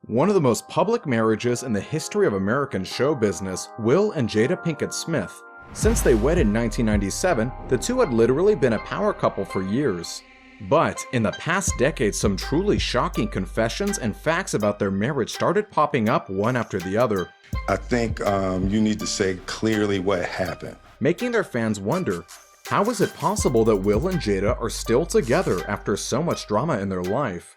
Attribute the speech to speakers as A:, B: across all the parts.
A: One of the most public marriages in the history of American show business, Will and Jada Pinkett Smith. Since they wed in 1997, the two had literally been a power couple for years. But in the past decade, some truly shocking confessions and facts about their marriage started popping up one after the other.
B: I think you need to say clearly what happened.
A: Making their fans wonder, how is it possible that Will and Jada are still together after so much drama in their life?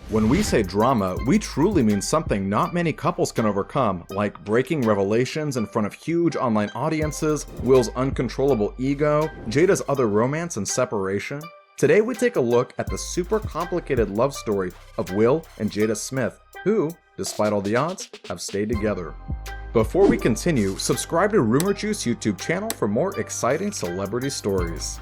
A: When we say drama, we truly mean something not many couples can overcome, like breaking revelations in front of huge online audiences, Will's uncontrollable ego, Jada's other romance and separation. Today we take a look at the super complicated love story of Will and Jada Smith, who, despite all the odds, have stayed together. Before we continue, subscribe to Rumour Juice YouTube channel for more exciting celebrity stories.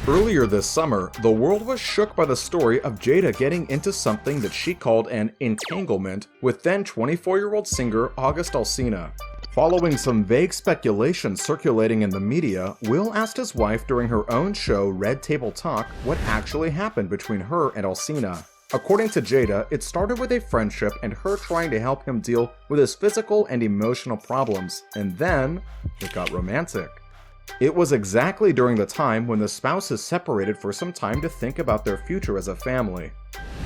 A: Earlier this summer, the world was shook by the story of Jada getting into something that she called an entanglement with then 24-year-old singer August Alsina. Following some vague speculation circulating in the media, Will asked his wife during her own show Red Table Talk what actually happened between her and Alsina. According to Jada, it started with a friendship and her trying to help him deal with his physical and emotional problems, and then it got romantic. It was exactly during the time when the spouses separated for some time to think about their future as a family.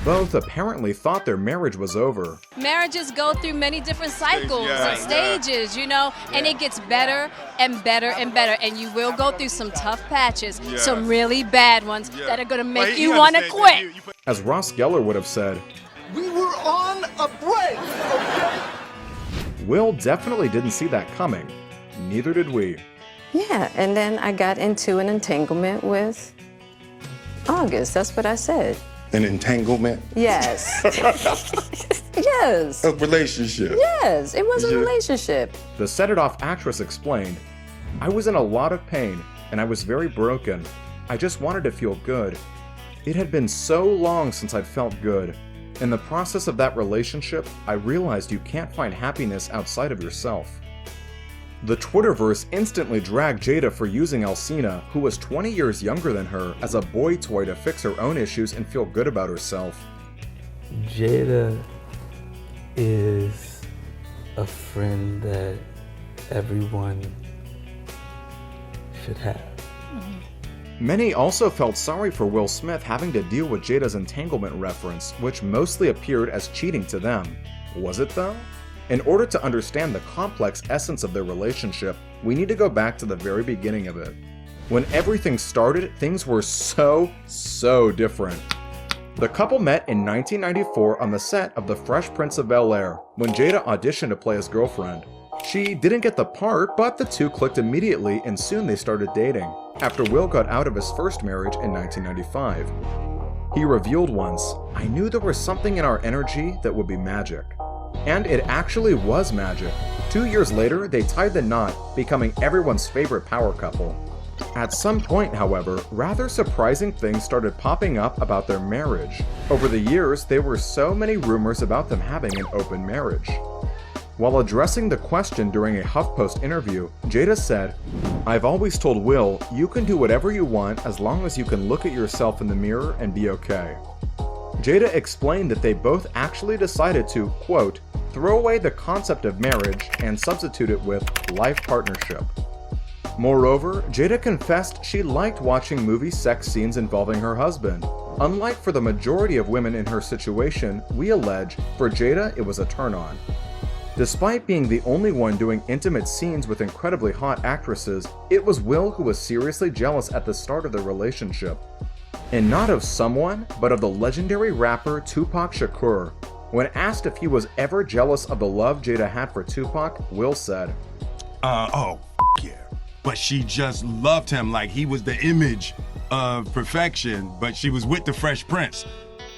A: Both apparently thought their marriage was over.
C: Marriages go through many different cycles and stages, and it gets better and better and better. And you will go through some tough patches, some really bad ones that are going to make you want to quit.
A: As Ross Geller would have said,
D: "We were on a break, okay?"
A: Will definitely didn't see that coming. Neither did we.
E: Yeah, and then I got into an entanglement with August. That's what I said.
B: An entanglement?
E: Yes. Yes.
B: A relationship?
E: Yes, it was a relationship.
A: The Set It Off actress explained, "I was in a lot of pain, and I was very broken. I just wanted to feel good. It had been so long since I'd felt good. In the process of that relationship, I realized you can't find happiness outside of yourself." The Twitterverse instantly dragged Jada for using Alsina, who was 20 years younger than her, as a boy toy to fix her own issues and feel good about herself.
F: Jada is a friend that everyone should have.
A: Many also felt sorry for Will Smith having to deal with Jada's entanglement reference, which mostly appeared as cheating to them. Was it though? In order to understand the complex essence of their relationship, we need to go back to the very beginning of it. When everything started, things were so different. The couple met in 1994 on the set of The Fresh Prince of Bel-Air, when Jada auditioned to play his girlfriend. She didn't get the part, but the two clicked immediately and soon they started dating, after Will got out of his first marriage in 1995. He revealed once, "I knew there was something in our energy that would be magic." And it actually was magic. 2 years later, they tied the knot, becoming everyone's favorite power couple. At some point, however, rather surprising things started popping up about their marriage. Over the years, there were so many rumors about them having an open marriage. While addressing the question during a HuffPost interview, Jada said, "I've always told Will, you can do whatever you want as long as you can look at yourself in the mirror and be okay." Jada explained that they both actually decided to, quote, "throw away the concept of marriage and substitute it with life partnership." Moreover, Jada confessed she liked watching movie sex scenes involving her husband. Unlike for the majority of women in her situation, we allege, for Jada it was a turn-on. Despite being the only one doing intimate scenes with incredibly hot actresses, it was Will who was seriously jealous at the start of the relationship. And not of someone, but of the legendary rapper Tupac Shakur. When asked if he was ever jealous of the love Jada had for Tupac, Will said,
G: yeah. But she just loved him like he was the image of perfection, but she was with the Fresh Prince.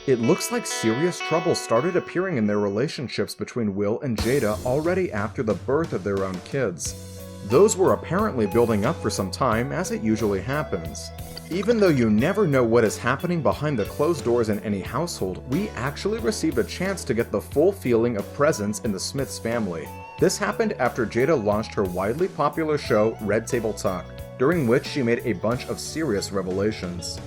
A: It looks like serious trouble started appearing in their relationships between Will and Jada already after the birth of their own kids. Those were apparently building up for some time, as it usually happens. Even though you never know what is happening behind the closed doors in any household, we actually received a chance to get the full feeling of presence in the Smiths family. This happened after Jada launched her widely popular show Red Table Talk, during which she made a bunch of serious revelations.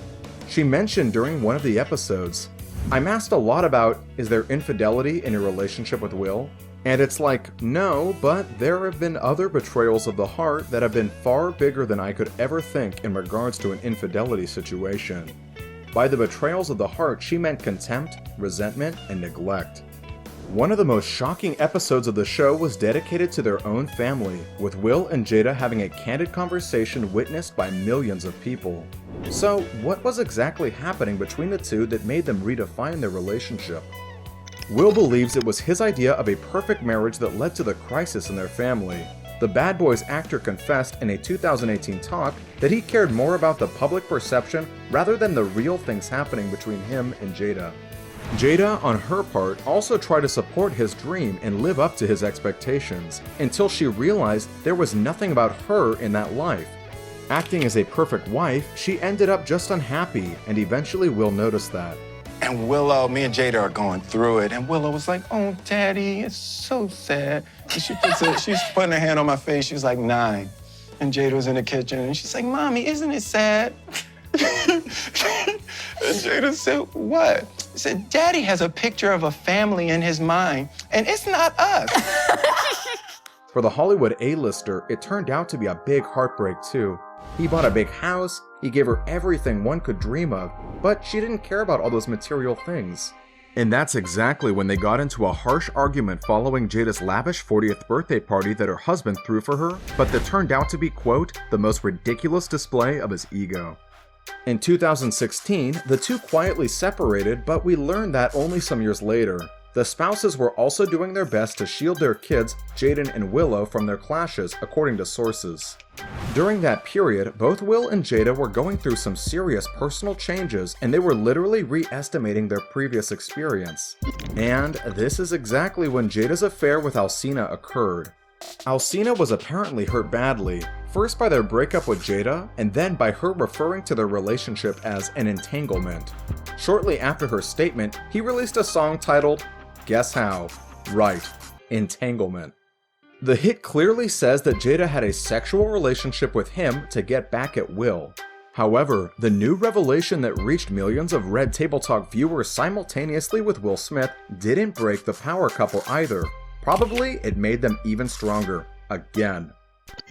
A: She mentioned during one of the episodes, I'm asked a lot about, is there infidelity in your relationship with Will? And it's like, no, but there have been other betrayals of the heart that have been far bigger than I could ever think in regards to an infidelity situation. By the betrayals of the heart, she meant contempt, resentment, and neglect. One of the most shocking episodes of the show was dedicated to their own family, with Will and Jada having a candid conversation witnessed by millions of people. So, what was exactly happening between the two that made them redefine their relationship? Will believes it was his idea of a perfect marriage that led to the crisis in their family. The Bad Boys actor confessed in a 2018 talk that he cared more about the public perception rather than the real things happening between him and Jada. Jada, on her part, also tried to support his dream and live up to his expectations, until she realized there was nothing about her in that life. Acting as a perfect wife, she ended up just unhappy, and eventually Will noticed that.
B: And Willow, me and Jada are going through it, and Willow was like, "Oh, Daddy, it's so sad." And she's putting her hand on my face. She's like 9. And Jada was in the kitchen, and she's like, "Mommy, isn't it sad?" And Jada said, "What?" He said, "Daddy has a picture of a family in his mind, and it's not us."
A: For the Hollywood A-lister, it turned out to be a big heartbreak too. He bought a big house, he gave her everything one could dream of, but she didn't care about all those material things. And that's exactly when they got into a harsh argument following Jada's lavish 40th birthday party that her husband threw for her, but that turned out to be, quote, the most ridiculous display of his ego. In 2016, the two quietly separated, but we learned that only some years later. The spouses were also doing their best to shield their kids, Jaden and Willow, from their clashes, according to sources. During that period, both Will and Jada were going through some serious personal changes, and they were literally re-estimating their previous experience. And this is exactly when Jada's affair with Alcina occurred. Alcina was apparently hurt badly, first by their breakup with Jada, and then by her referring to their relationship as an entanglement. Shortly after her statement, he released a song titled, Guess How? Right, Entanglement. The hit clearly says that Jada had a sexual relationship with him to get back at Will. However, the new revelation that reached millions of Red Table Talk viewers simultaneously with Will Smith didn't break the power couple either. Probably, it made them even stronger. Again.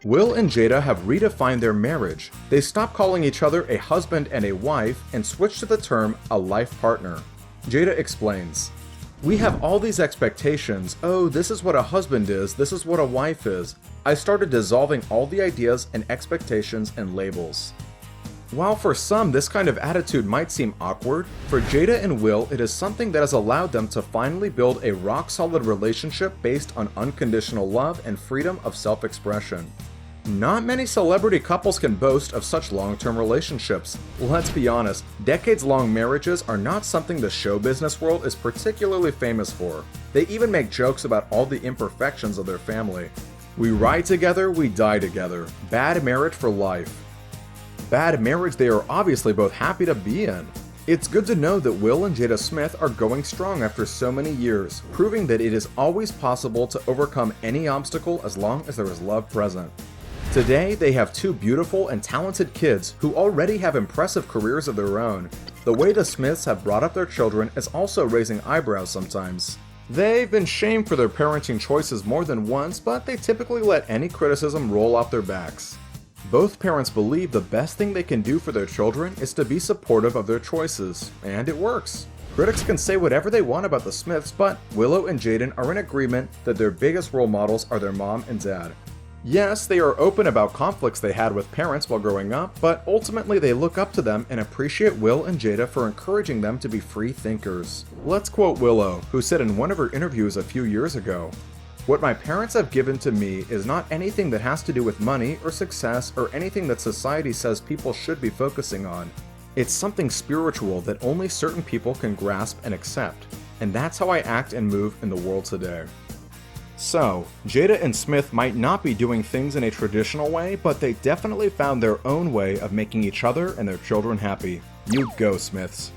A: Will and Jada have redefined their marriage. They stopped calling each other a husband and a wife and switched to the term a life partner. Jada explains, "We have all these expectations. Oh, this is what a husband is, this is what a wife is. I started dissolving all the ideas and expectations and labels." While for some this kind of attitude might seem awkward, for Jada and Will it is something that has allowed them to finally build a rock-solid relationship based on unconditional love and freedom of self-expression. Not many celebrity couples can boast of such long-term relationships. Let's be honest, decades-long marriages are not something the show business world is particularly famous for. They even make jokes about all the imperfections of their family. We ride together, we die together. Bad marriage for life. Bad marriage they are obviously both happy to be in. It's good to know that Will and Jada Smith are going strong after so many years, proving that it is always possible to overcome any obstacle as long as there is love present. Today, they have 2 beautiful and talented kids who already have impressive careers of their own. The way the Smiths have brought up their children is also raising eyebrows sometimes. They've been shamed for their parenting choices more than once, but they typically let any criticism roll off their backs. Both parents believe the best thing they can do for their children is to be supportive of their choices, and it works. Critics can say whatever they want about the Smiths, but Willow and Jaden are in agreement that their biggest role models are their mom and dad. Yes, they are open about conflicts they had with parents while growing up, but ultimately they look up to them and appreciate Will and Jada for encouraging them to be free thinkers. Let's quote Willow, who said in one of her interviews a few years ago, "What my parents have given to me is not anything that has to do with money or success or anything that society says people should be focusing on. It's something spiritual that only certain people can grasp and accept. And that's how I act and move in the world today." So, Jada and Smith might not be doing things in a traditional way, but they definitely found their own way of making each other and their children happy. You go, Smiths.